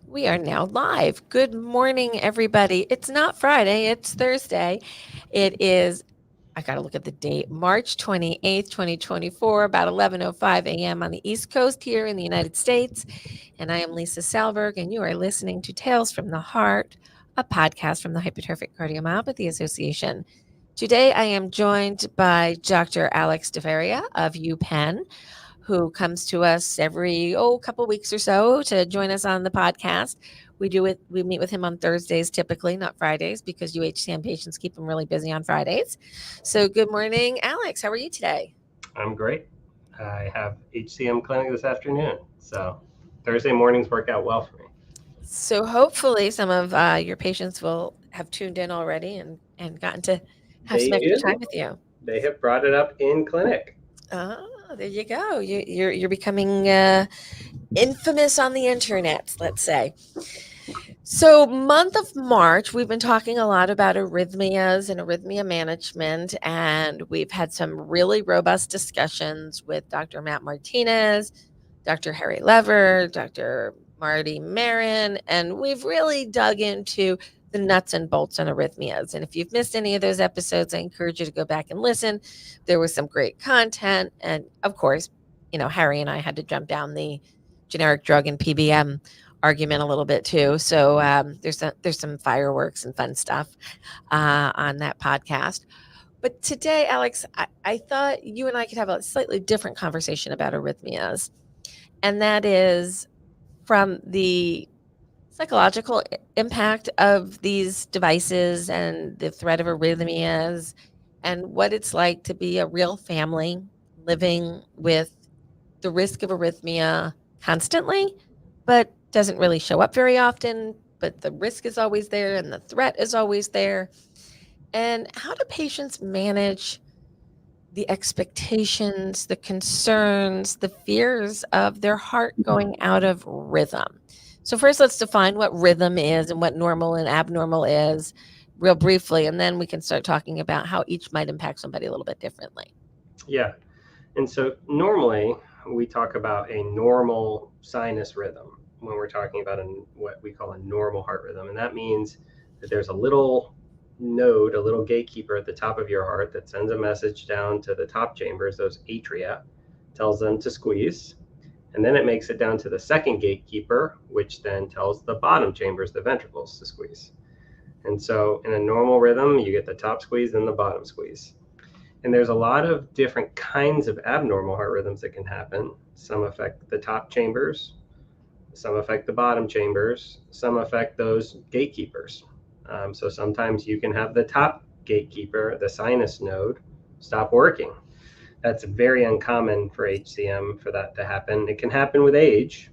We are now live. Good morning, everybody. It's not Friday, it's Thursday. It is, I got to look at the date, March 28th, 2024, about 11:05 a.m. on the East Coast here in the United States. And I am Lisa Salberg, and you are listening to Tales from the Heart, a podcast from the Hypertrophic Cardiomyopathy Association. Today, I am joined by Dr. Alex Feria of UPenn, who comes to us every couple weeks or so to join us on the podcast. We meet with him on Thursdays typically, not Fridays, because UHCM patients keep him really busy on Fridays. So good morning, Alex. How are you today? I'm great. I have HCM clinic this afternoon, so Thursday mornings work out well for me. So hopefully some of your patients will have tuned in already and gotten to have They some extra do. time with you. They have brought it up in clinic. Oh, there you go. You're becoming infamous on the internet, let's say. So, month of March, we've been talking a lot about arrhythmias and arrhythmia management, and we've had some really robust discussions with Dr. Matt Martinez, Dr. Harry Lever, Dr. Marty Marin, and we've really dug into the nuts and bolts on arrhythmias. And if you've missed any of those episodes, I encourage you to go back and listen. There was some great content, and of course, Harry and I had to jump down the generic drug and PBM argument a little bit too. So there's some fireworks and fun stuff on that podcast. But today, Alex, I thought you and I could have a slightly different conversation about arrhythmias, and that is from the psychological impact of these devices and the threat of arrhythmias, and what it's like to be a real family living with the risk of arrhythmia constantly, but doesn't really show up very often. But the risk is always there and the threat is always there. And how do patients manage the expectations, the concerns, the fears of their heart going out of rhythm? So, first, let's define what rhythm is and what normal and abnormal is, real briefly, and then we can start talking about how each might impact somebody a little bit differently. Yeah. And so normally we talk about a normal sinus rhythm when we're talking about what we call a normal heart rhythm. And that means that there's a little node, a little gatekeeper at the top of your heart that sends a message down to the top chambers, those atria, tells them to squeeze. And then it makes it down to the second gatekeeper, which then tells the bottom chambers, the ventricles, to squeeze. And so in a normal rhythm, you get the top squeeze and the bottom squeeze. And there's a lot of different kinds of abnormal heart rhythms that can happen. Some affect the top chambers, some affect the bottom chambers, some affect those gatekeepers. So sometimes you can have the top gatekeeper, the sinus node, stop working. That's very uncommon for HCM for that to happen. It can happen with age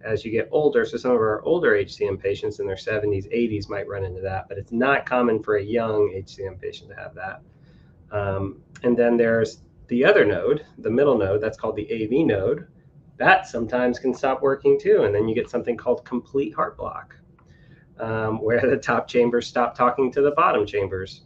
as you get older. So some of our older HCM patients in their 70s, 80s might run into that, but it's not common for a young HCM patient to have that. And then there's the other node, the middle node, that's called the AV node. That sometimes can stop working too. And then you get something called complete heart block, where the top chambers stop talking to the bottom chambers.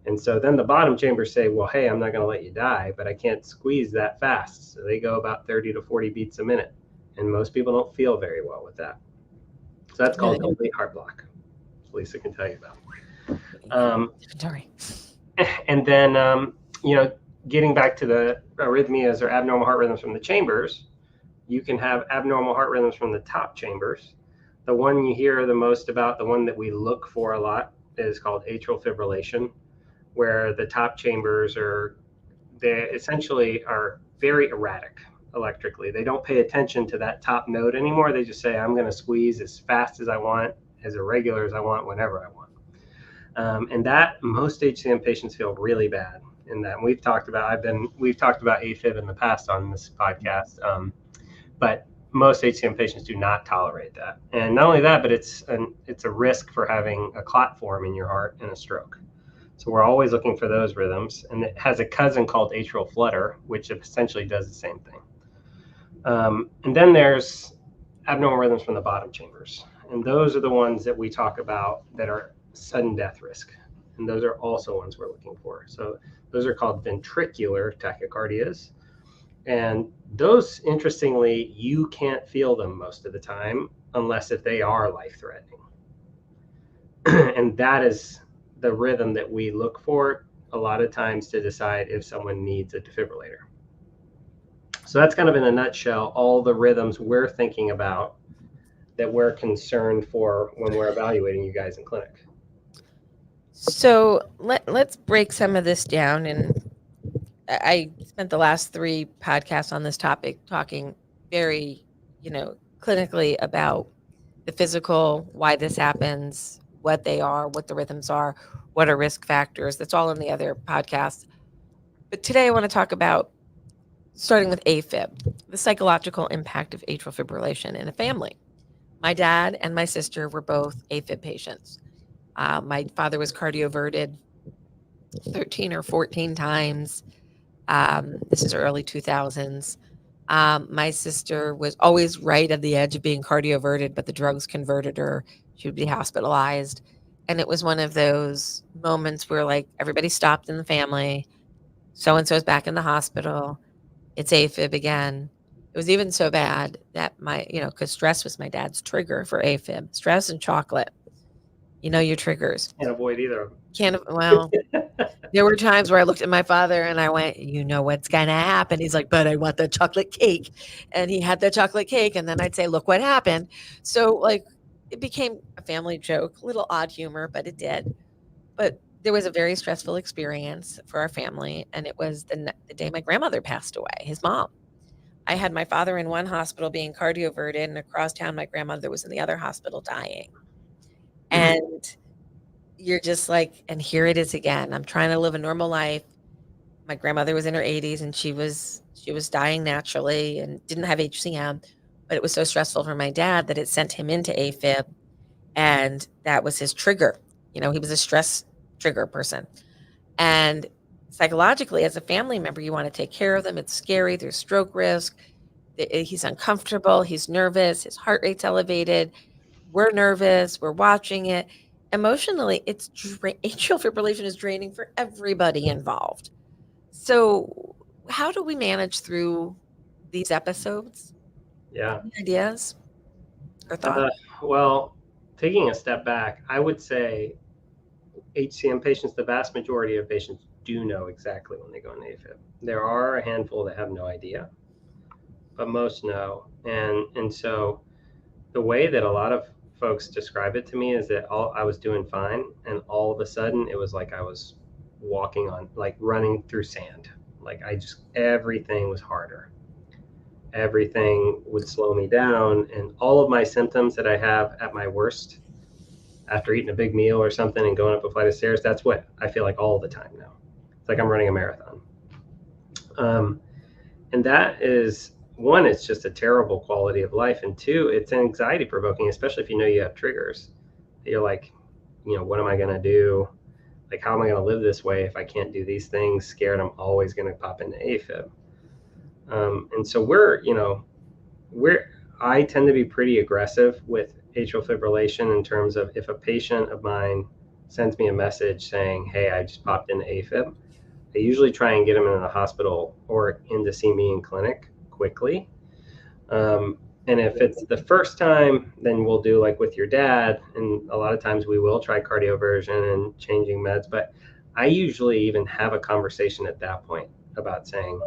And so then the bottom chambers say, well, hey, I'm not going to let you die, but I can't squeeze that fast. So they go about 30 to 40 beats a minute. And most people don't feel very well with that. So that's called complete heart block. Lisa can tell you about. Sorry. And then, getting back to the arrhythmias or abnormal heart rhythms from the chambers, you can have abnormal heart rhythms from the top chambers. The one you hear the most about, the one that we look for a lot, is called atrial fibrillation, where the top chambers they essentially are very erratic electrically. They don't pay attention to that top node anymore. They just say, I'm going to squeeze as fast as I want, as irregular as I want, whenever I want. And that most HCM patients feel really bad in that. And we've talked about AFib in the past on this podcast, but most HCM patients do not tolerate that. And not only that, but it's a risk for having a clot form in your heart and a stroke. So we're always looking for those rhythms. And it has a cousin called atrial flutter, which essentially does the same thing. And then there's abnormal rhythms from the bottom chambers. And those are the ones that we talk about that are sudden death risk. And those are also ones we're looking for. So those are called ventricular tachycardias. And those, interestingly, you can't feel them most of the time unless if they are life-threatening. And that is the rhythm that we look for a lot of times to decide if someone needs a defibrillator. So that's kind of in a nutshell all the rhythms we're thinking about that we're concerned for when we're evaluating you guys in clinic. So let's break some of this down. And I spent the last 3 podcasts on this topic talking very, clinically about the physical, why this happens, what they are, what the rhythms are, what are risk factors. That's all in the other podcasts. But today I want to talk about starting with AFib, the psychological impact of atrial fibrillation in a family. My dad and my sister were both AFib patients. My father was cardioverted 13 or 14 times. This is early 2000s. My sister was always right at the edge of being cardioverted, but the drugs converted her. She would be hospitalized. And it was one of those moments where, like, everybody stopped in the family. So and so's back in the hospital. It's AFib again. It was even so bad that because stress was my dad's trigger for AFib. Stress and chocolate. Your triggers. Can't avoid either of Well, them. there were times where I looked at my father and I went, what's going to happen? He's like, but I want the chocolate cake. And he had the chocolate cake. And then I'd say, look what happened. So, like, it became a family joke, a little odd humor, but it did. But there was a very stressful experience for our family. And it was the day my grandmother passed away, his mom. I had my father in one hospital being cardioverted, and across town, my grandmother was in the other hospital dying. And you're just like, and here it is again. I'm trying to live a normal life. My grandmother was in her 80s and she was dying naturally and didn't have HCM, but it was so stressful for my dad that it sent him into AFib, and that was his trigger. He was a stress trigger person. And psychologically, as a family member, you want to take care of them. It's scary. There's stroke risk. He's uncomfortable. He's nervous. His heart rate's elevated. We're nervous. We're watching it. Emotionally, atrial fibrillation is draining for everybody involved. So how do we manage through these episodes? Yeah. Any ideas or thoughts? Well, taking a step back, I would say HCM patients, the vast majority of patients do know exactly when they go into AFib. There are a handful that have no idea, but most know. And so the way that a lot of folks describe it to me is that I was doing fine, and all of a sudden it was like I was walking on, like running through sand. Like everything was harder. Everything would slow me down, and all of my symptoms that I have at my worst after eating a big meal or something and going up a flight of stairs, that's what I feel like all the time now. It's like I'm running a marathon. And that is, one, it's just a terrible quality of life. And two, it's anxiety provoking, especially if you know you have triggers. You're like, what am I going to do? Like, how am I going to live this way if I can't do these things? Scared I'm always going to pop into AFib. And so I tend to be pretty aggressive with atrial fibrillation in terms of if a patient of mine sends me a message saying, hey, I just popped into AFib, I usually try and get them into the hospital or in to see me in clinic quickly. And if it's the first time, then we'll do like with your dad. And a lot of times we will try cardioversion and changing meds. But I usually even have a conversation at that point about saying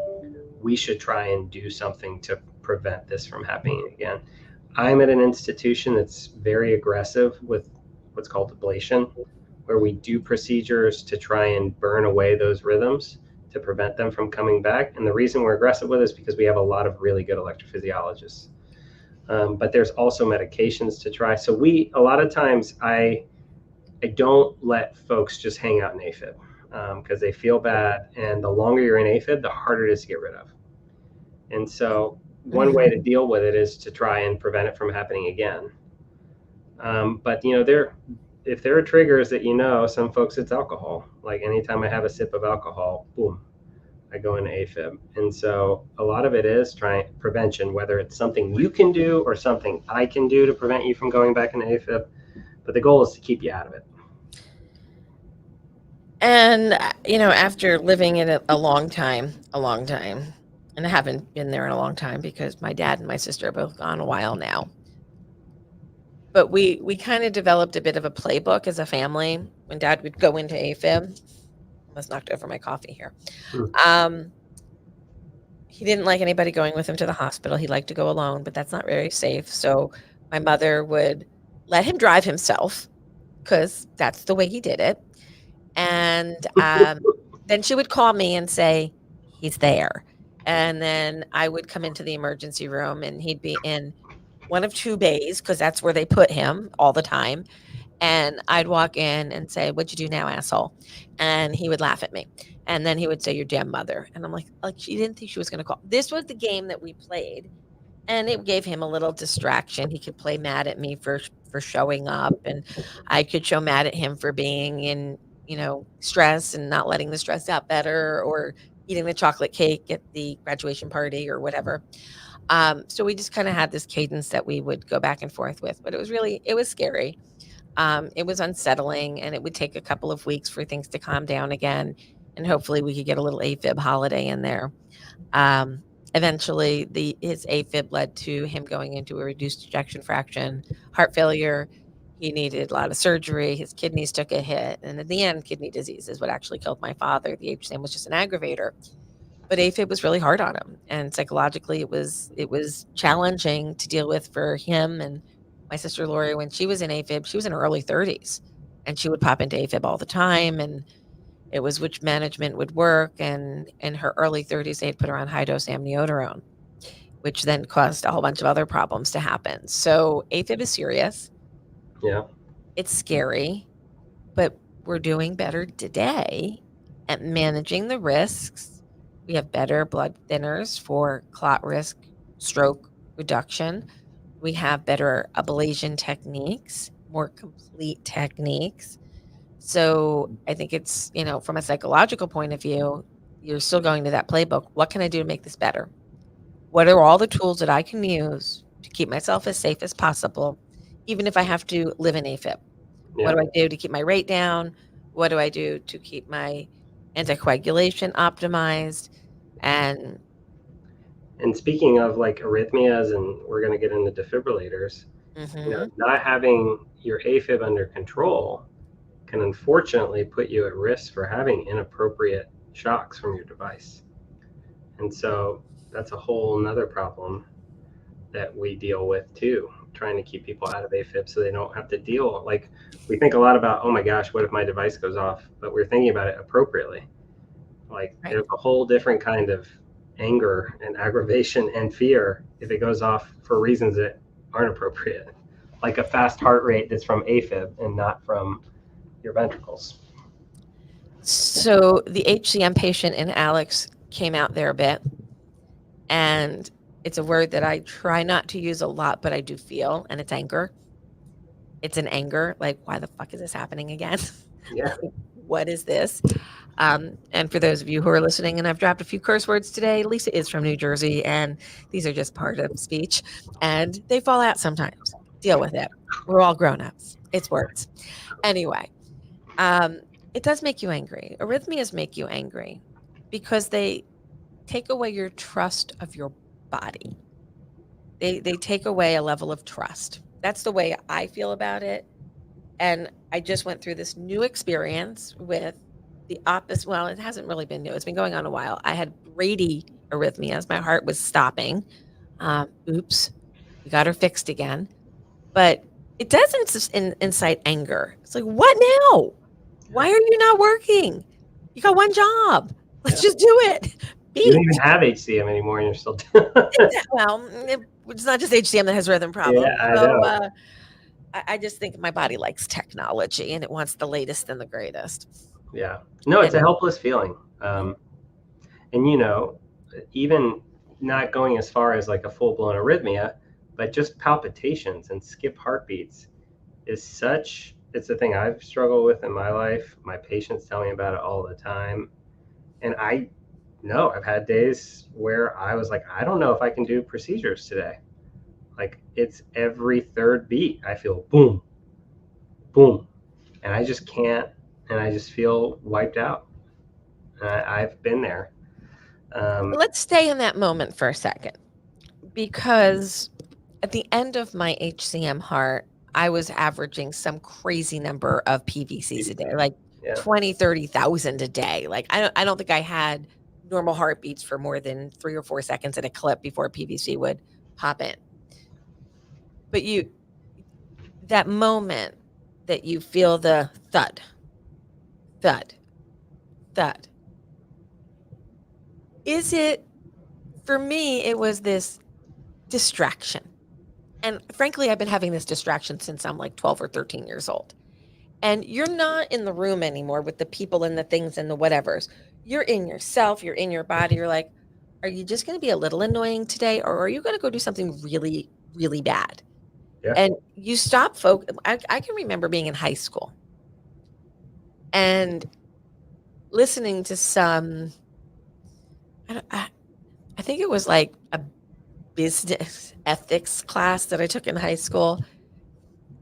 we should try and do something to prevent this from happening again. I'm at an institution that's very aggressive with what's called ablation, where we do procedures to try and burn away those rhythms to prevent them from coming back. And the reason we're aggressive with it is because we have a lot of really good electrophysiologists. But there's also medications to try. So a lot of times I don't let folks just hang out in AFib because they feel bad. And the longer you're in AFib, the harder it is to get rid of. And so one way to deal with it is to try and prevent it from happening again. But if there are triggers that some folks, it's alcohol. Like anytime I have a sip of alcohol, boom, I go into AFib. And so a lot of it is trying prevention, whether it's something you can do or something I can do to prevent you from going back into AFib. But the goal is to keep you out of it. And, after living in it a long time, and I haven't been there in a long time because my dad and my sister are both gone a while now. But we kind of developed a bit of a playbook as a family. When Dad would go into AFib, almost knocked over my coffee here. Hmm. Um, he didn't like anybody going with him to the hospital. He liked to go alone, but that's not very safe. So my mother would let him drive himself because that's the way he did it. And then she would call me and say, he's there. And then I would come into the emergency room and he'd be in one of two bays because that's where they put him all the time. And I'd walk in and say, "What'd you do now, asshole?" And he would laugh at me. And then he would say, "Your damn mother." And I'm like she didn't think she was going to call. This was the game that we played, and it gave him a little distraction. He could play mad at me for showing up, and I could show mad at him for being in, stress and not letting the stress out better, or eating the chocolate cake at the graduation party or whatever. So we just kind of had this cadence that we would go back and forth with, but it was scary. It was unsettling, and it would take a couple of weeks for things to calm down again, and hopefully we could get a little AFib holiday in there. Um, Eventually, his AFib led to him going into a reduced ejection fraction, heart failure. He needed a lot of surgery. His kidneys took a hit, and in the end, kidney disease is what actually killed my father. The HCM was just an aggravator, but AFib was really hard on him, and psychologically, it was challenging to deal with for him and my sister Lori. When she was in AFib, she was in her early 30s, and she would pop into AFib all the time, and it was which management would work. And in her early 30s, they had put her on high dose amiodarone, which then caused a whole bunch of other problems to happen. So AFib is serious. Yeah. It's scary, but we're doing better today at managing the risks. We have better blood thinners for clot risk, stroke reduction. We have better ablation techniques, more complete techniques. So I think it's, from a psychological point of view, you're still going to that playbook. What can I do to make this better? What are all the tools that I can use to keep myself as safe as possible, even if I have to live in AFib? What Yeah. do I do to keep my rate down? What do I do to keep my anticoagulation optimized? And And speaking of like arrhythmias, and we're going to get into defibrillators, mhm, not having your AFib under control can unfortunately put you at risk for having inappropriate shocks from your device. And so that's a whole nother problem that we deal with too, trying to keep people out of AFib so they don't have to deal. Like, we think a lot about, oh my gosh, what if my device goes off? But we're thinking about it appropriately. Like, right. there's a whole different kind of anger and aggravation and fear if it goes off for reasons that aren't appropriate, like a fast heart rate that's from AFib and not from your ventricles. So the HCM patient in Alex came out there a bit, and it's a word that I try not to use a lot, but I do feel, and it's anger. It's an anger, like, why the fuck is this happening again? Yeah. Like, what is this? And for those of you who are listening, and I've dropped a few curse words today, Lisa is from New Jersey, and these are just part of speech, and they fall out sometimes. Deal with it. We're all grown ups. It's words. Anyway, um, it does make you angry. Arrhythmias make you angry because they take away your trust of your body. They take away a level of trust. That's the way I feel about it. And I just went through this new experience with the opposite. Well, it hasn't really been new. It's been going on a while. I had Brady arrhythmias. My heart was stopping. Oops, we got her fixed again. But it doesn't incite anger. It's like, what now? Why are you not working? You got one job. Let's just do it. You don't Beat. even have HCM anymore, and you're still. Well, it's not just HCM that has rhythm Yeah, problems. I So know. I just think my body likes technology and it wants the latest and the greatest. Yeah. No, it's And a helpless feeling. And even not going as far as like a full blown arrhythmia, but just palpitations and skip heartbeats is such. It's a thing I've struggled with in my life. My patients tell me about it all the time. And I know I've had days where I was like, I don't know if I can do procedures today. Like, it's every third beat. I feel boom, boom. And I just can't. And I just feel wiped out. I've been there. Let's stay in that moment for a second, because at the end of my HCM heart, I was averaging some crazy number of PVCs a day, like Yeah. 20, 30,000 a day. Like I don't think I had normal heartbeats for more than 3 or 4 seconds in a clip before a PVC would pop in. But that moment that you feel the thud, thud, thud. Is it, for me, it was this distraction. And frankly, I've been having this distraction since I'm like 12 or 13 years old. And you're not in the room anymore with the people and the things and the whatevers. You're in yourself, you're in your body. You're like, are you just going to be a little annoying today? Or are you going to go do something really, really bad? Yeah. And you stop I can remember being in high school and listening to some, I think it was like a business ethics class that I took in high school.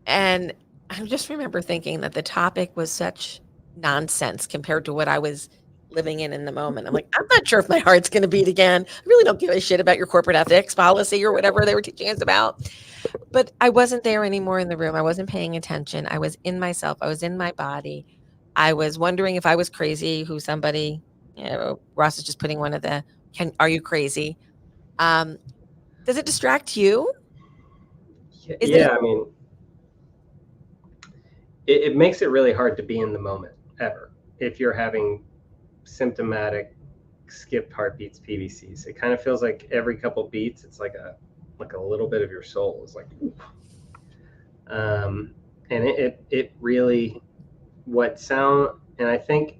And I just remember thinking that the topic was such nonsense compared to what I was living in the moment. I'm like, I'm not sure if my heart's going to beat again. I really don't give a shit about your corporate ethics policy or whatever they were teaching us about. But I wasn't there anymore in the room. I wasn't paying attention. I was in myself. I was in my body. I was wondering if I was crazy, who somebody, Ross is just putting one of the, are you crazy? Um, does it distract you? Is it, Yeah, I mean, it makes it really hard to be in the moment ever if you're having symptomatic skipped heartbeats, PVCs. It kind of feels like every couple beats, it's like a little bit of your soul is like, and it really and I think,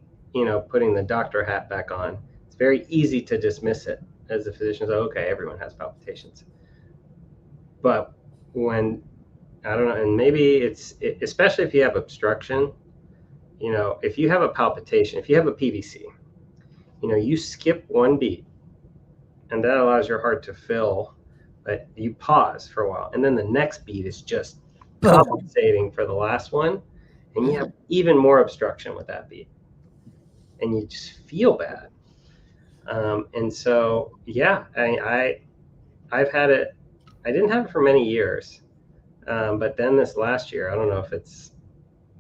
putting the doctor hat back on, it's very easy to dismiss it as a physician. So, okay, everyone has palpitations. But when, I don't know, and maybe especially if you have obstruction, if you have a palpitation, if you have a PVC, you skip one beat and that allows your heart to fill, but you pause for a while. And then the next beat is just compensating for the last one. And you have even more obstruction with that beat. And you just feel bad. And so, yeah, I've had it. I didn't have it for many years. But then this last year, I don't know if it's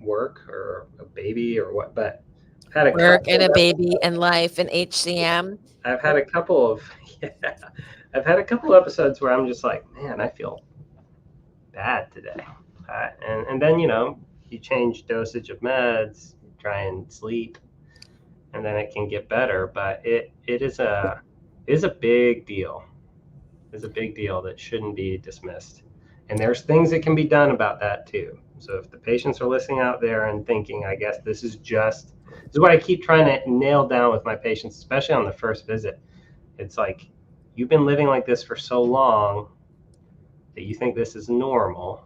work or a baby or what, but I've had a work couple and a of baby and life and HCM? I've had a couple of yeah, I've had a couple of episodes where I'm just like, man, I feel bad today. And then you change dosage of meds, you try and sleep, and then it can get better. But it is a big deal. It's a big deal that shouldn't be dismissed. And there's things that can be done about that too. So if the patients are listening out there and thinking, I guess this is what I keep trying to nail down with my patients, especially on the first visit. It's like, you've been living like this for so long that you think this is normal.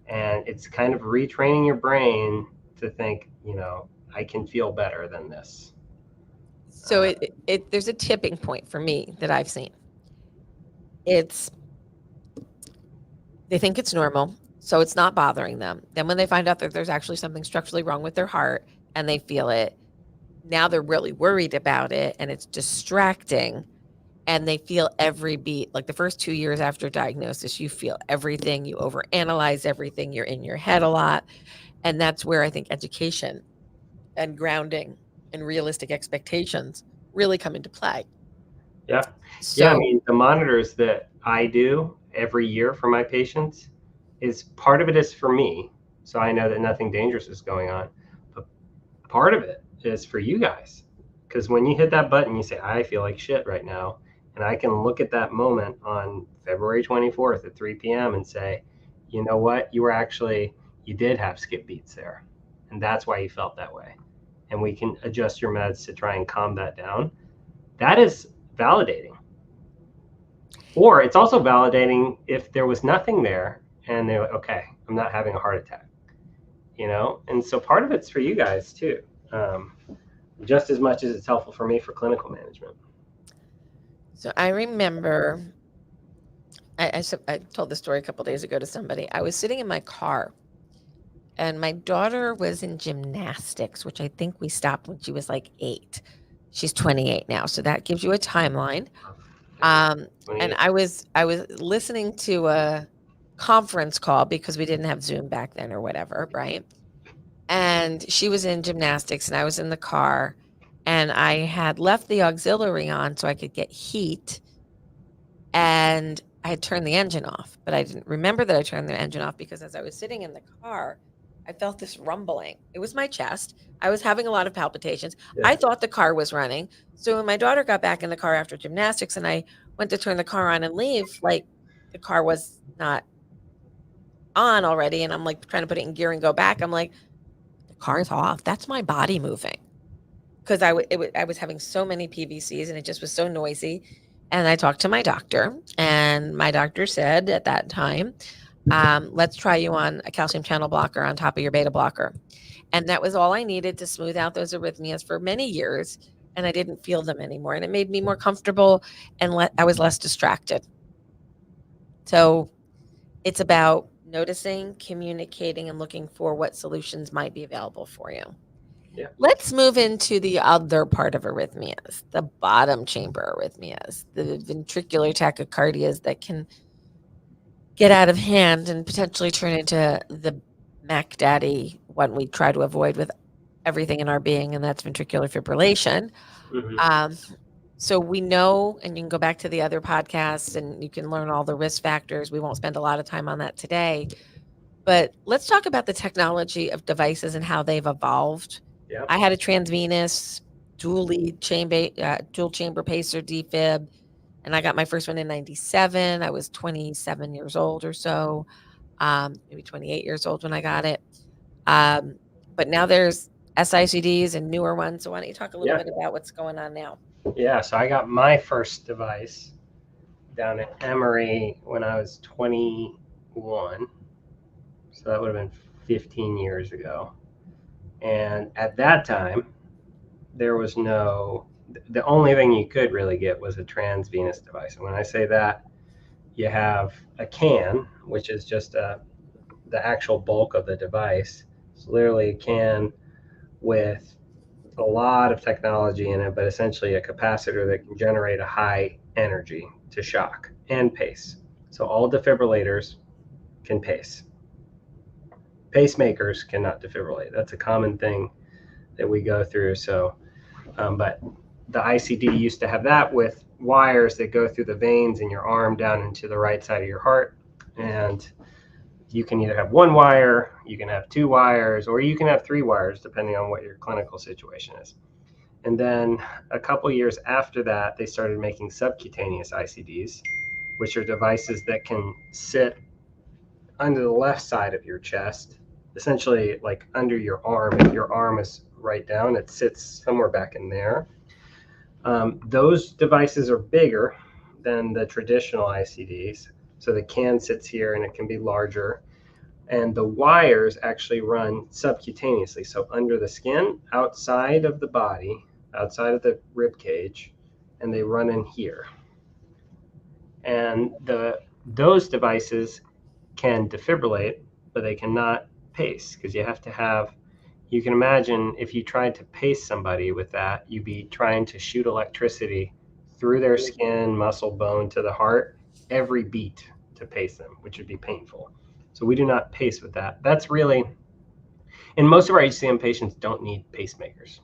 And it's kind of retraining your brain to think, I can feel better than this. So there's a tipping point for me that I've seen. It's, they think it's normal, so it's not bothering them. Then when they find out that there's actually something structurally wrong with their heart and they feel it, now they're really worried about it and it's distracting. And they feel every beat. Like the first 2 years after diagnosis, you feel everything, you overanalyze everything, you're in your head a lot. And that's where I think education and grounding and realistic expectations really come into play. Yeah. Yeah. I So mean, the monitors that I do every year for my patients, is part of it is for me. So I know that nothing dangerous is going on. But part of it is for you guys. Because when you hit that button, you say, I feel like shit right now. And I can look at that moment on February 24th at 3 p.m. and say, you know what? You did have skip beats there. And that's why you felt that way. And we can adjust your meds to try and calm that down. That is validating. Or it's also validating if there was nothing there and they're like, okay, I'm not having a heart attack, And so part of it's for you guys too, just as much as it's helpful for me for clinical management. So I remember, I told the story a couple days ago to somebody. I was sitting in my car and my daughter was in gymnastics, which I think we stopped when she was like 8. She's 28 now, so that gives you a timeline. Okay. And 28. I was listening to a conference call because we didn't have Zoom back then or whatever, right? And she was in gymnastics and I was in the car, and I had left the auxiliary on so I could get heat, and I had turned the engine off, but I didn't remember that I turned the engine off because as I was sitting in the car, I felt this rumbling. It was my chest. I was having a lot of palpitations. I Yeah. thought the car was running. So when my daughter got back in the car after gymnastics and I went to turn the car on and leave, like the car was not on already. And I'm like trying to put it in gear and go back. I'm like, the car's off. That's my body moving. Because I was having so many PVCs and it just was so noisy. And I talked to my doctor, and my doctor said at that time, let's try you on a calcium channel blocker on top of your beta blocker. And that was all I needed to smooth out those arrhythmias for many years. And I didn't feel them anymore. And it made me more comfortable, and I was less distracted. So it's about noticing, communicating, and looking for what solutions might be available for you. Yeah. Let's move into the other part of arrhythmias, the bottom chamber arrhythmias, the ventricular tachycardias that can get out of hand and potentially turn into the Mac Daddy, one we try to avoid with everything in our being, and that's ventricular fibrillation. Hmm. Um, so we know, and you can go back to the other podcasts and you can learn all the risk factors. We won't spend a lot of time on that today, but let's talk about the technology of devices and how they've evolved. Yeah. I had a transvenous dual lead chamber, dual chamber pacer defib, and I got my first one in 97. I was 27 years old or so, maybe 28 years old when I got it. But now there's SICDs and newer ones. So why don't you talk a little Yeah. bit about what's going on now? Yeah. So I got my first device down at Emory when I was 21. So that would have been 15 years ago. And at that time, there was the only thing you could really get was a transvenous device. And when I say that, you have a can, which is just the actual bulk of the device. It's literally a can with a lot of technology in it, but essentially a capacitor that can generate a high energy to shock and pace. So all defibrillators can pace. Pacemakers cannot defibrillate. That's a common thing that we go through. So, but the ICD used to have that with wires that go through the veins in your arm down into the right side of your heart. And you can either have one wire, you can have two wires, or you can have three wires, depending on what your clinical situation is. And then a couple years after that, they started making subcutaneous ICDs, which are devices that can sit under the left side of your chest, essentially like under your arm. If your arm is right down, it sits somewhere back in there. Those devices are bigger than the traditional ICDs. So the can sits here and it can be larger. And the wires actually run subcutaneously, so under the skin, outside of the body, outside of the rib cage, and they run in here. And those devices can defibrillate, but they cannot pace, because you can imagine if you tried to pace somebody with that, you'd be trying to shoot electricity through their skin, muscle, bone to the heart every beat to pace them, which would be painful. So we do not pace with that. That's really, and most of our HCM patients don't need pacemakers,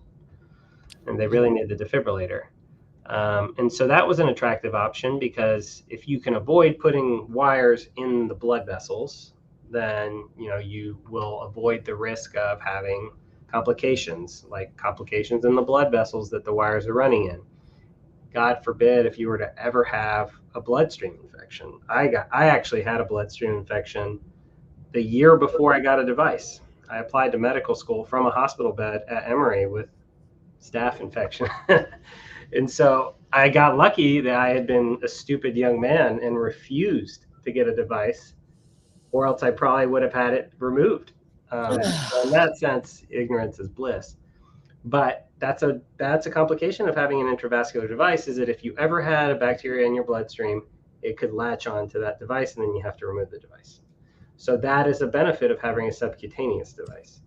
and they really need the defibrillator. And so that was an attractive option, because if you can avoid putting wires in the blood vessels, then you will avoid the risk of having complications, like complications in the blood vessels that the wires are running in. God forbid if you were to ever have a bloodstream infection. I actually had a bloodstream infection the year before I got a device. I applied to medical school from a hospital bed at Emory with staph infection. And so I got lucky that I had been a stupid young man and refused to get a device, or else I probably would have had it removed. So in that sense, ignorance is bliss. But that's a complication of having an intravascular device, is that if you ever had a bacteria in your bloodstream, it could latch on to that device, and then you have to remove the device. So that is a benefit of having a subcutaneous device.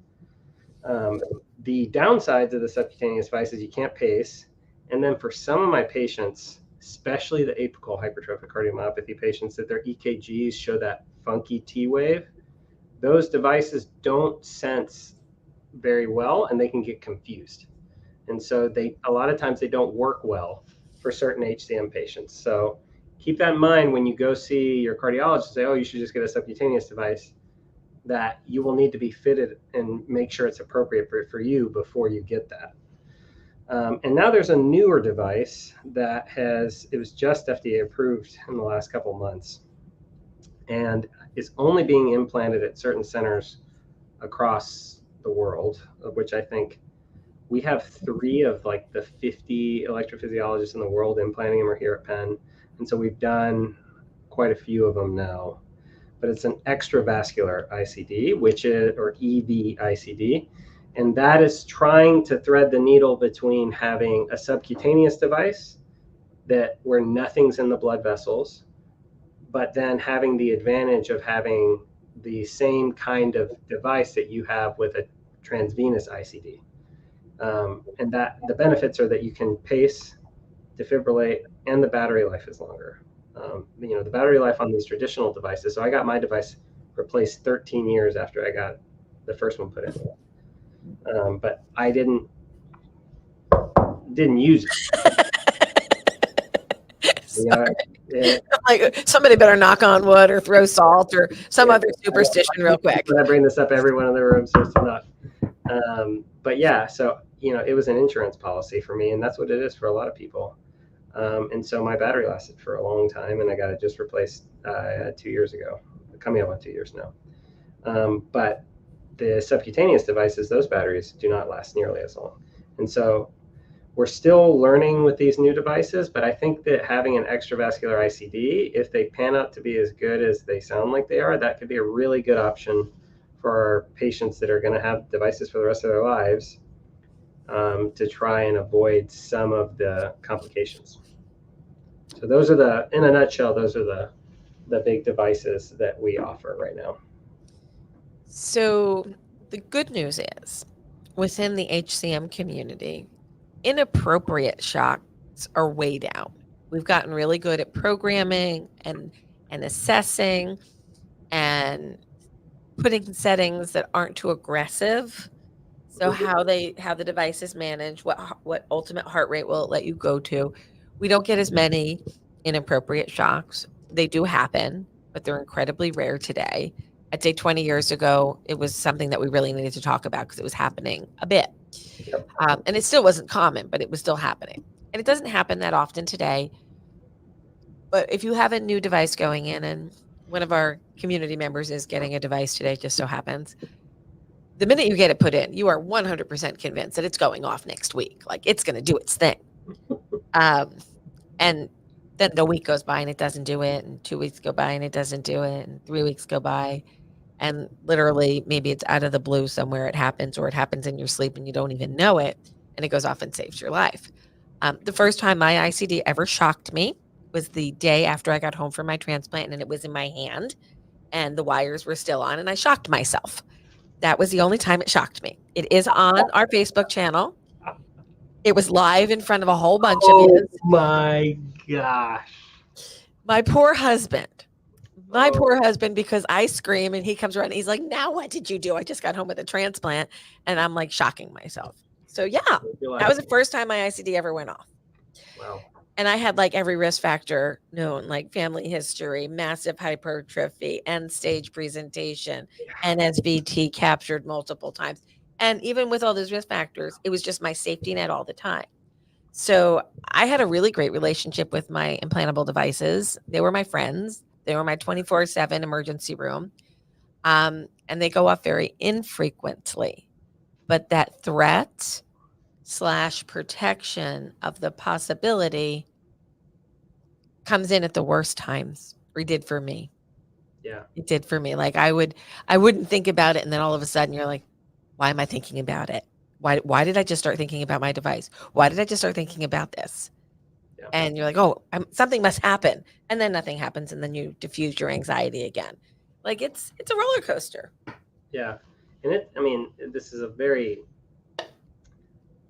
The downsides of the subcutaneous device is you can't pace, And then for some of my patients, especially the apical hypertrophic cardiomyopathy patients, that their EKGs show that funky T wave, those devices don't sense very well and they can get confused. And so a lot of times they don't work well for certain HCM patients. So keep that in mind when you go see your cardiologist and say, oh, you should just get a subcutaneous device, that you will need to be fitted and make sure it's appropriate for you before you get that. And now there's a newer device that it was just FDA approved in the last couple of months. And it's only being implanted at certain centers across the world, of which I think we have 3 of like the 50 electrophysiologists in the world implanting them are here at Penn. And so we've done quite a few of them now. But it's an extravascular ICD, or EV ICD. And that is trying to thread the needle between having a subcutaneous device where nothing's in the blood vessels, but then having the advantage of having the same kind of device that you have with a transvenous ICD. And that the benefits are that you can pace, defibrillate, and the battery life is longer. The battery life on these traditional devices. So I got my device replaced 13 years after I got the first one put in. But I didn't use it. Like somebody better knock on wood or throw salt or some other superstition real quick. When I bring this up, everyone in the room says to knock. But yeah, so it was an insurance policy for me, and that's what it is for a lot of people. And so my battery lasted for a long time, and I got it just replaced 2 years ago, coming up on 2 years now. But the subcutaneous devices, those batteries do not last nearly as long. And so we're still learning with these new devices, but I think that having an extravascular ICD, if they pan out to be as good as they sound like they are, that could be a really good option for our patients that are going to have devices for the rest of their lives, to try and avoid some of the complications. So those are in a nutshell, those are the big devices that we offer right now. So the good news is, within the HCM community, inappropriate shocks are way down. We've gotten really good at programming and assessing and putting settings that aren't too aggressive. So how the device is managed, what ultimate heart rate will it let you go to. We don't get as many inappropriate shocks. They do happen, but they're incredibly rare today. I'd say 20 years ago, it was something that we really needed to talk about because it was happening a bit. Yep. And it still wasn't common, but it was still happening. And it doesn't happen that often today. But if you have a new device going in, and one of our community members is getting a device today, just so happens, the minute you get it put in, you are 100% convinced that it's going off next week. Like, it's going to do its thing. And then the week goes by and it doesn't do it, and 2 weeks go by and it doesn't do it, and 3 weeks go by, and literally maybe it's out of the blue somewhere it happens, or it happens in your sleep and you don't even know it, and it goes off and saves your life. The first time my ICD ever shocked me was the day after I got home from my transplant, and it was in my hand and the wires were still on, and I shocked myself. That was the only time it shocked me. It is on our Facebook channel. It was live in front of a whole bunch of you. Oh my gosh. My poor husband, because I scream and he comes around and he's like, now what did you do? I just got home with a transplant, and I'm like shocking myself. So yeah, that was the first time my ICD ever went off. Wow. And I had like every risk factor known, like family history, massive hypertrophy, end stage presentation, NSVT captured multiple times. And even with all those risk factors, it was just my safety net all the time. So I had a really great relationship with my implantable devices. They were my friends. They were my 24/7 emergency room. And they go off very infrequently. But that threat / protection of the possibility comes in at the worst times, or did for me. Yeah. It did for me. Like I wouldn't think about it, and then all of a sudden you're like, why am I thinking about it? Why did I just start thinking about my device? Why did I just start thinking about this? Yeah. And you're like, oh, something must happen. And then nothing happens, and then you diffuse your anxiety again. Like it's a roller coaster. Yeah. And this is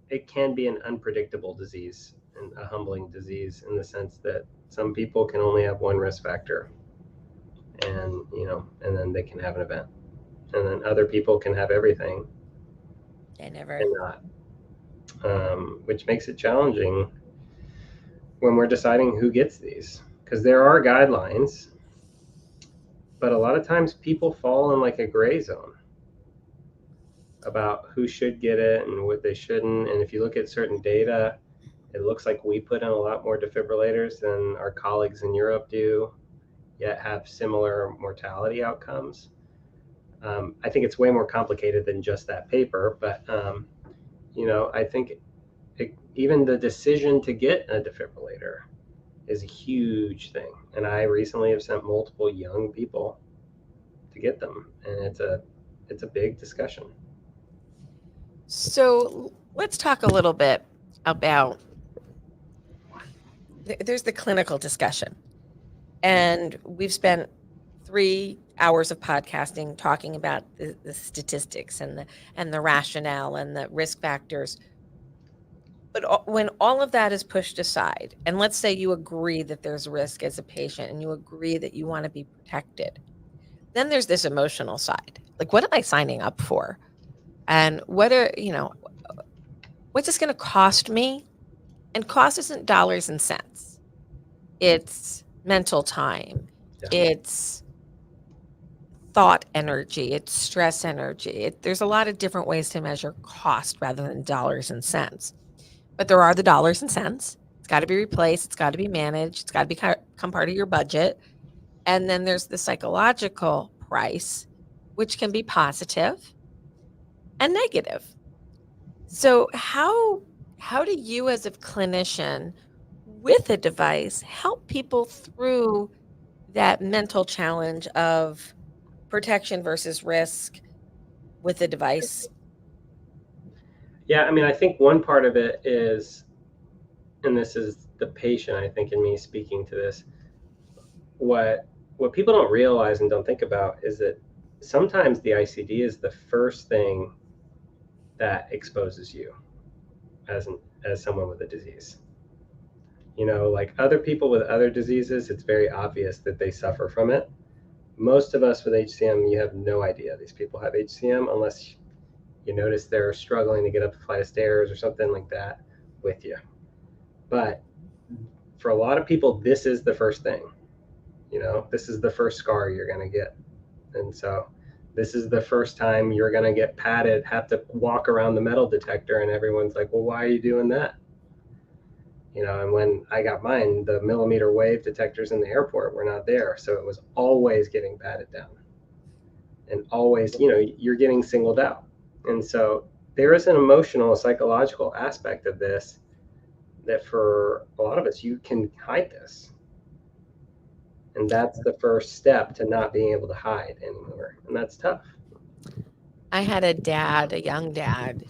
it can be an unpredictable disease. and a humbling disease in the sense that some people can only have one risk factor, and and then they can have an event, and then other people can have everything I never. and not, which makes it challenging when we're deciding who gets these, because there are guidelines, but a lot of times people fall in like a gray zone about who should get it and what they shouldn't. And if you look at certain data, it looks like we put in a lot more defibrillators than our colleagues in Europe do, yet have similar mortality outcomes. I think it's way more complicated than just that paper, but I think even the decision to get a defibrillator is a huge thing. And I recently have sent multiple young people to get them, and it's a big discussion. So let's talk a little bit about, there's the clinical discussion. And we've spent 3 hours of podcasting talking about the statistics and the rationale and the risk factors. But when all of that is pushed aside, and let's say you agree that there's risk as a patient and you agree that you want to be protected, then there's this emotional side. Like, what am I signing up for? And what's this going to cost me? And cost isn't dollars and cents. It's mental time. Yeah. It's thought energy. It's stress energy. There's a lot of different ways to measure cost rather than dollars and cents. But there are the dollars and cents. It's got to be replaced. It's got to be managed. It's got to become part of your budget. And then there's the psychological price, which can be positive and negative. So how do you as a clinician with a device help people through that mental challenge of protection versus risk with a device? Yeah, I mean, I think one part of it is, and this is the patient, I think, in me speaking to this, what people don't realize and don't think about is that sometimes the ICD is the first thing that exposes you as someone with a disease. Like other people with other diseases, it's very obvious that they suffer from it. Most of us with HCM, you have no idea these people have HCM unless you notice they're struggling to get up a flight of stairs or something like that with you. But for a lot of people, this is the first thing. This is the first scar you're going to get. And so this is the first time you're going to get patted, have to walk around the metal detector, and everyone's like, well, why are you doing that? And when I got mine, the millimeter wave detectors in the airport were not there. So it was always getting patted down. And always, you're getting singled out. And so there is an emotional, psychological aspect of this that for a lot of us, you can hide this. And that's the first step to not being able to hide anymore. And that's tough. I had a young dad.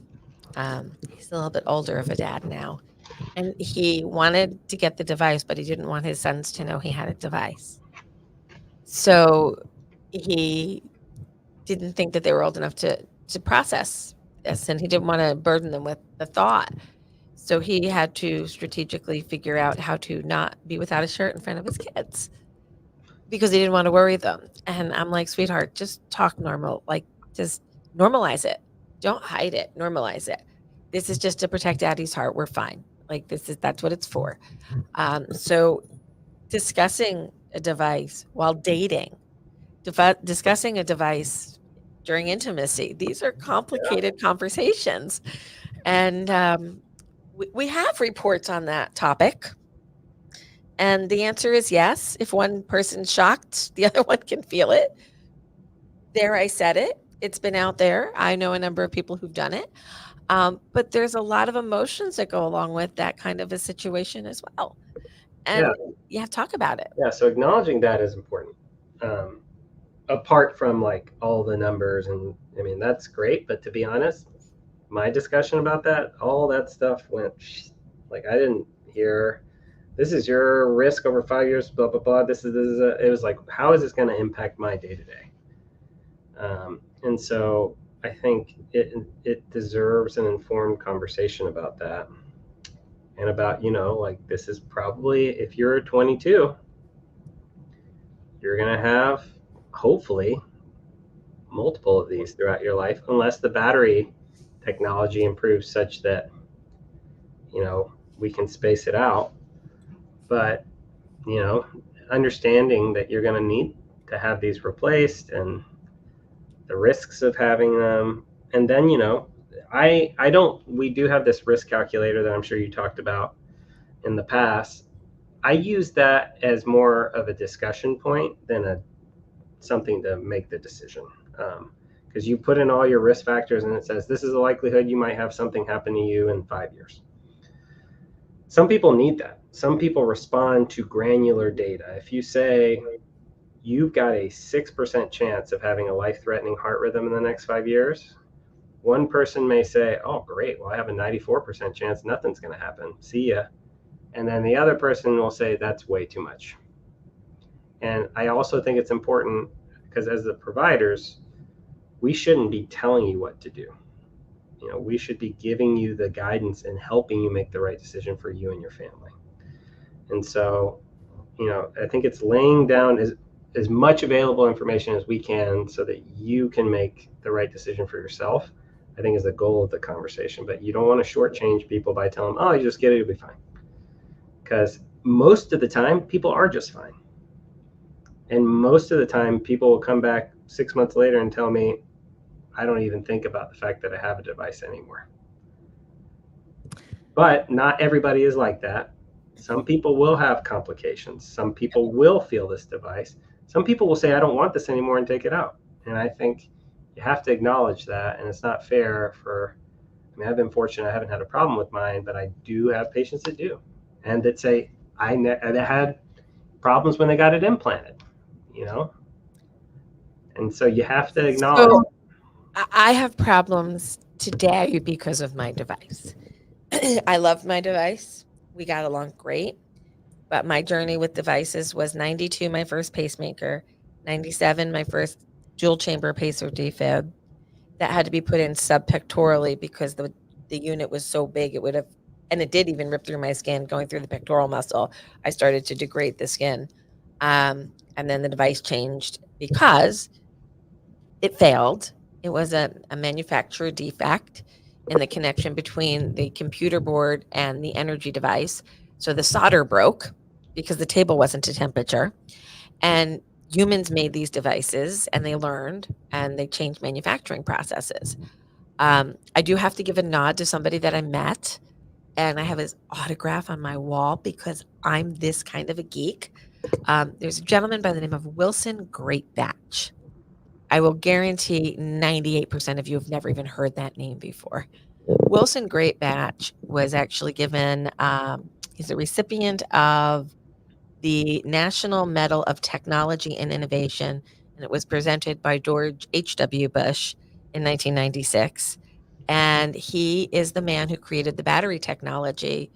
He's a little bit older of a dad now. And he wanted to get the device, but he didn't want his sons to know he had a device. So he didn't think that they were old enough to process this, and he didn't want to burden them with the thought. So he had to strategically figure out how to not be without a shirt in front of his kids because he didn't want to worry them. And I'm like, sweetheart, just talk normal. Like, just normalize it. Don't hide it. Normalize it. This is just to protect Daddy's heart. We're fine. Like, that's what it's for. So discussing a device while dating, discussing a device during intimacy, these are complicated conversations. And we have reports on that topic. And the answer is yes. If one person's shocked, the other one can feel it. There, I said it. It's been out there. I know a number of people who've done it. But there's a lot of emotions that go along with that kind of a situation as well. And you have to talk about it. Yeah, so acknowledging that is important. Apart from like all the numbers, and I mean, that's great. But to be honest, my discussion about that, all that stuff went, like, I didn't hear, this is your risk over 5 years, blah, blah, blah. It was like, how is this going to impact my day to day? And so I think it deserves an informed conversation about that. and about, like this is probably, if you're 22, you're going to have hopefully multiple of these throughout your life, unless the battery technology improves such that, we can space it out. But, understanding that you're going to need to have these replaced and the risks of having them. And then, I don't, we do have this risk calculator that I'm sure you talked about in the past. I use that as more of a discussion point than something to make the decision. Because you put in all your risk factors and it says, this is the likelihood you might have something happen to you in 5 years. Some people need that. Some people respond to granular data. If you say you've got a 6% chance of having a life-threatening heart rhythm in the next 5 years, one person may say, oh, great, well, I have a 94% chance nothing's going to happen. See ya. And then the other person will say, that's way too much. And I also think it's important because as the providers, we shouldn't be telling you what to do. We should be giving you the guidance and helping you make the right decision for you and your family. And so, I think it's laying down as much available information as we can so that you can make the right decision for yourself, I think is the goal of the conversation. But you don't want to shortchange people by telling them, oh, you just get it, you'll be fine. Because most of the time, people are just fine. And most of the time, people will come back 6 months later and tell me, I don't even think about the fact that I have a device anymore. But not everybody is like that. Some people will have complications. Some people will feel this device. Some people will say, I don't want this anymore and take it out. And I think you have to acknowledge that. And it's not fair I've been fortunate. I haven't had a problem with mine, but I do have patients that do. And that say, I had problems when they got it implanted, And so you have to acknowledge. So I have problems today because of my device. I love my device. We got along great. But my journey with devices was 92, my first pacemaker, 97, my first dual chamber pacer defib that had to be put in subpectorally because the unit was so big it would have, and it did even rip through my skin going through the pectoral muscle. I started to degrade the skin. And then the device changed because it failed. It was a manufacturer defect in the connection between the computer board and the energy device. So the solder broke because the table wasn't to temperature. And humans made these devices and they learned and they changed manufacturing processes. I do have to give a nod to somebody that I met, and I have his autograph on my wall because I'm this kind of a geek. There's a gentleman by the name of Wilson Greatbatch. I will guarantee 98% of you have never even heard that name before. Wilson Greatbatch was actually given, he's a recipient of the National Medal of Technology and Innovation, and it was presented by George H.W. Bush in 1996. And he is the man who created the battery technology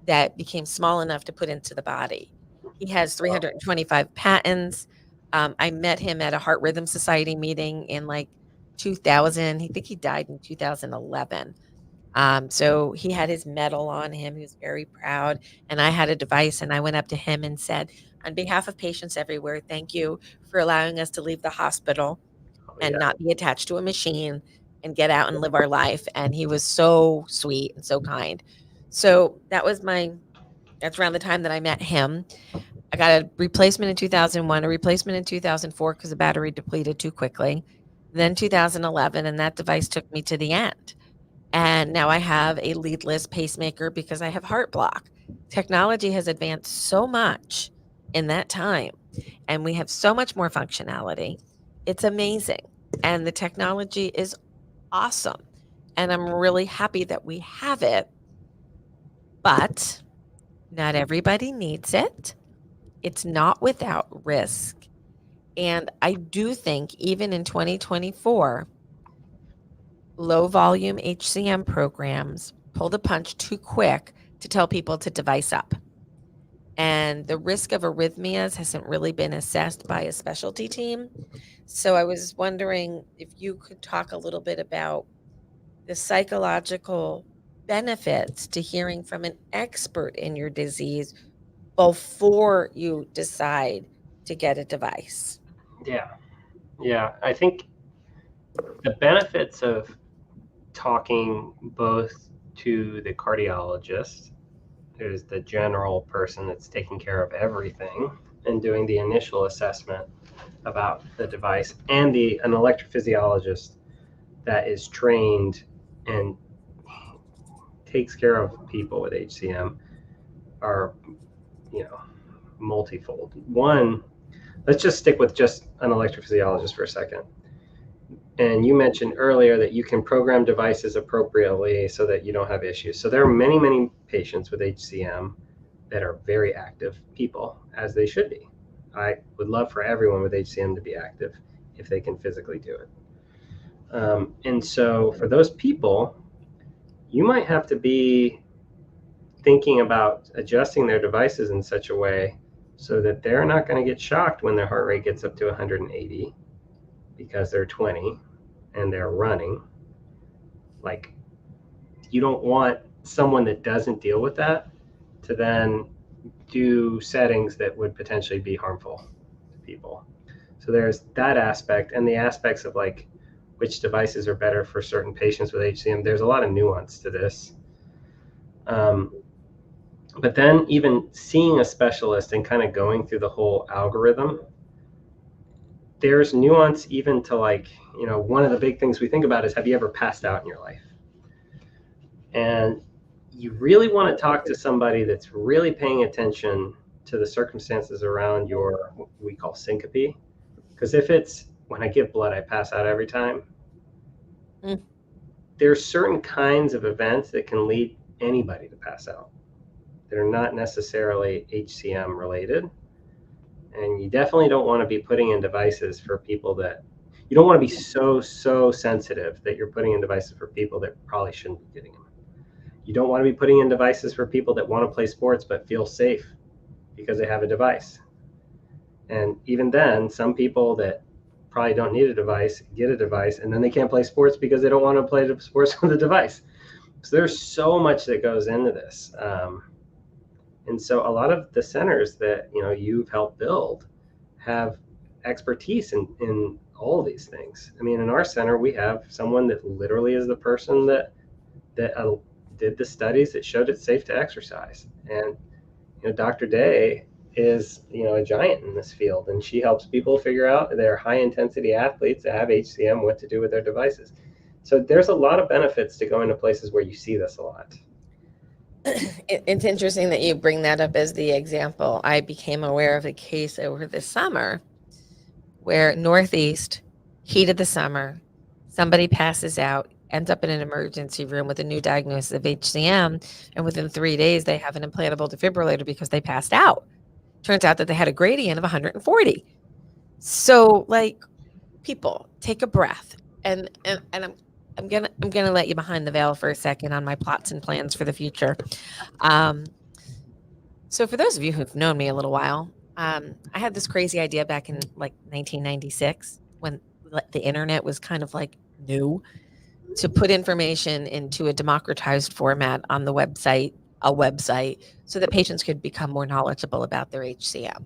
that became small enough to put into the body. He has 325 patents. I met him at a Heart Rhythm Society meeting in like 2000. I think he died in 2011. So he had his medal on him. He was very proud. And I had a device, and I went up to him and said, on behalf of patients everywhere, thank you for allowing us to leave the hospital and not be attached to a machine and get out and live our life. And he was so sweet and so kind. So that's around the time that I met him. I got a replacement in 2001, a replacement in 2004 because the battery depleted too quickly. Then 2011, and that device took me to the end. And now I have a leadless pacemaker because I have heart block. Technology has advanced so much in that time, and we have so much more functionality. It's amazing. And the technology is awesome. And I'm really happy that we have it. But not everybody needs it. It's not without risk. And I do think even in 2024, low volume HCM programs pull the punch too quick to tell people to device up. And the risk of arrhythmias hasn't really been assessed by a specialty team. So I was wondering if you could talk a little bit about the psychological benefits to hearing from an expert in your disease before you decide to get a device. Yeah. Yeah. I think the benefits of talking both to the cardiologist, who's the general person that's taking care of everything and doing the initial assessment about the device, and an electrophysiologist that is trained and takes care of people with HCM are, you know, multifold. One, let's just stick with just an electrophysiologist for a second. And you mentioned earlier that you can program devices appropriately so that you don't have issues. So there are many, many patients with HCM that are very active people, as they should be. I would love for everyone with HCM to be active if they can physically do it. And so for those people, you might have to be thinking about adjusting their devices in such a way so that they're not going to get shocked when their heart rate gets up to 180 because they're 20 and they're running. Like, you don't want someone that doesn't deal with that to then do settings that would potentially be harmful to people. So there's that aspect, and the aspects of like which devices are better for certain patients with HCM. There's a lot of nuance to this. But then even seeing a specialist and kind of going through the whole algorithm, there's nuance even to like, one of the big things we think about is, have you ever passed out in your life? And you really want to talk to somebody that's really paying attention to the circumstances around your, what we call syncope. Because if it's, when I give blood, I pass out every time, there's certain kinds of events that can lead anybody to pass out. They're not necessarily HCM related. And you definitely don't want to be putting in devices for people that, you don't want to be so sensitive that you're putting in devices for people that probably shouldn't be getting them. You don't want to be putting in devices for people that want to play sports but feel safe because they have a device. And even then, some people that probably don't need a device get a device, and then they can't play sports because they don't want to play the sports with a device. So there's so much that goes into this. And so a lot of the centers that you've helped build have expertise in all of these things. I mean, in our center, we have someone that literally is the person that did the studies that showed it's safe to exercise. And Dr. Day is a giant in this field, and she helps people figure out, they're high intensity athletes that have HCM, what to do with their devices. So there's a lot of benefits to going to places where you see this a lot. It's interesting that you bring that up as the example. I became aware of a case over the summer where Northeast, heat of the summer, somebody passes out, ends up in an emergency room with a new diagnosis of HCM, and within 3 days they have an implantable defibrillator because they passed out. Turns out that they had a gradient of 140. So, like, people, take a breath, and I'm gonna let you behind the veil for a second on my plots and plans for the future. So for those of you who've known me a little while, I had this crazy idea back in like 1996 when the internet was kind of like new, to put information into a democratized format on the website, so that patients could become more knowledgeable about their HCM.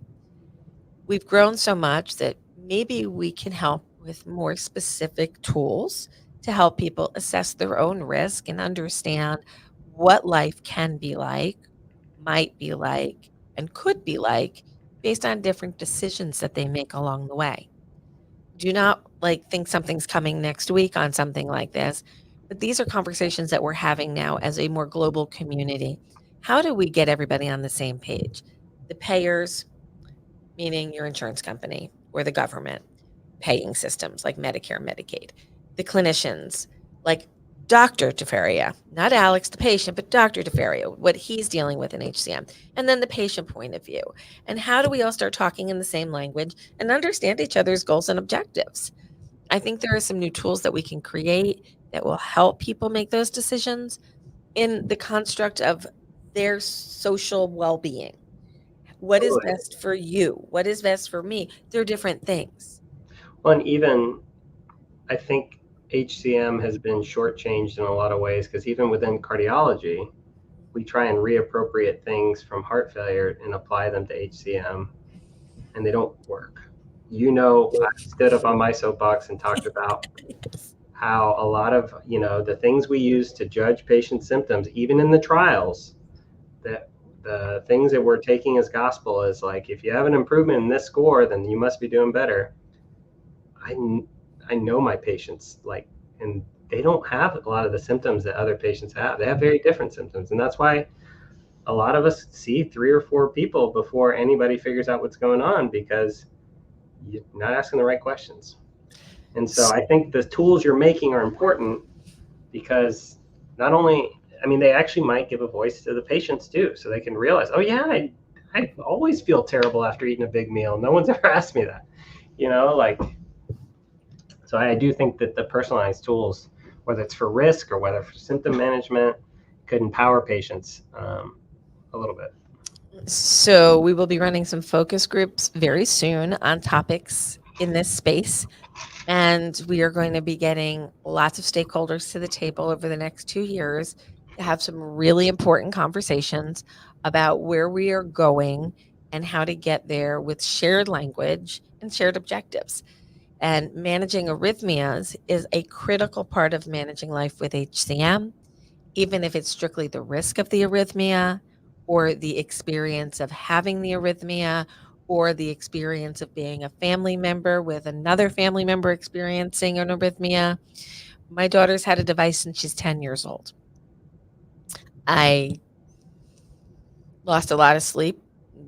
We've grown so much that maybe we can help with more specific tools to help people assess their own risk and understand what life can be like, might be like, and could be like based on different decisions that they make along the way. Do not think something's coming next week on something like this, but these are conversations that we're having now as a more global community. How do we get everybody on the same page? The payers, meaning your insurance company or the government, paying systems like Medicare, Medicaid, the clinicians, like Dr. Feria, not Alex, the patient, but Dr. Feria, what he's dealing with in HCM, and then the patient point of view. And how do we all start talking in the same language and understand each other's goals and objectives? I think there are some new tools that we can create that will help people make those decisions in the construct of their social well-being. What is best for you? What is best for me? They're different things. Well, and even I think HCM has been shortchanged in a lot of ways, because even within cardiology, we try and reappropriate things from heart failure and apply them to HCM, and they don't work. I stood up on my soapbox and talked about how a lot of, the things we use to judge patient symptoms, even in the trials, that the things that we're taking as gospel is like, if you have an improvement in this score, then you must be doing better. I know my patients, and they don't have a lot of the symptoms that other patients have. They have very different symptoms. And that's why a lot of us see 3 or 4 people before anybody figures out what's going on, because you're not asking the right questions. And so I think the tools you're making are important, because not only, they actually might give a voice to the patients too, so they can realize, oh yeah, I always feel terrible after eating a big meal. No one's ever asked me that, so I do think that the personalized tools, whether it's for risk or whether for symptom management, could empower patients a little bit. So we will be running some focus groups very soon on topics in this space. And we are going to be getting lots of stakeholders to the table over the next 2 years to have some really important conversations about where we are going and how to get there with shared language and shared objectives. And managing arrhythmias is a critical part of managing life with HCM, even if it's strictly the risk of the arrhythmia or the experience of having the arrhythmia or the experience of being a family member with another family member experiencing an arrhythmia. My daughter's had a device since she's 10 years old. I lost a lot of sleep